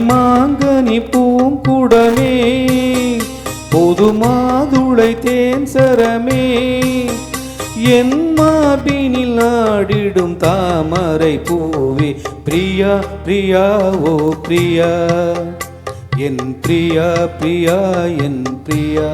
கனிமாங்கனி பூங்குடமே பொது மாதுளை தேன் சரமே என் மார்பினில் ஆடிடும் தாமரை பூவே பிரியா பிரியா ஓ பிரியா என் பிரியா பிரியா என் பிரியா.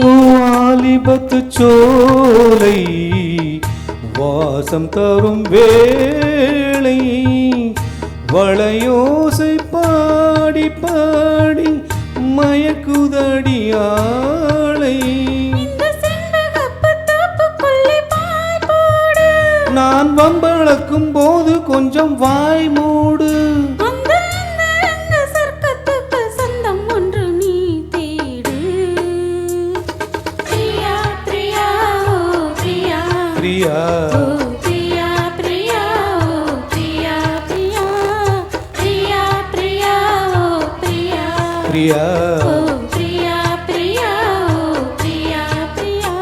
வாலிபத்து சோலை வாசம் தரும் வேளை வளையோசை பாடி பாடி மயக்குதடி ஆளை. நான் வம்பளக்கும் போது கொஞ்சம் வாய் மூடு. பிரியா பிரியா பிரியா பிரியா பிரியா பிரியா பிரியா பிரியா பிரியா பிரியா பிரியா பிரியா பிரியா.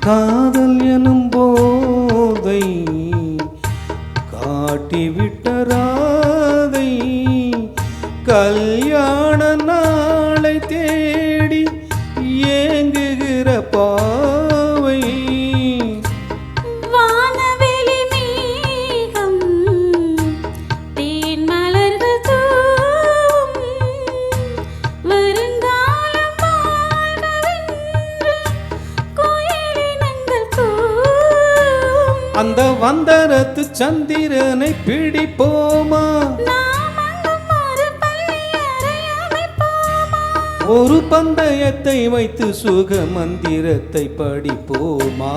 காதல் எனும் போதை காட்டிவிட்ட ராதை கல்யாண நாளை தேடி ஏங்குகிற பாவை. வானவெளி மேகம் தேன் மலர்கள் தூவும் வருங்காலம் வாழ்கவென்று கோயிலினங்கள் கூவும். அந்த வந்தரத்து சந்திரனை பிடிப்போமா ஒரு பந்தயத்தை வைத்து சுக மந்திரத்தை படிப்போமா.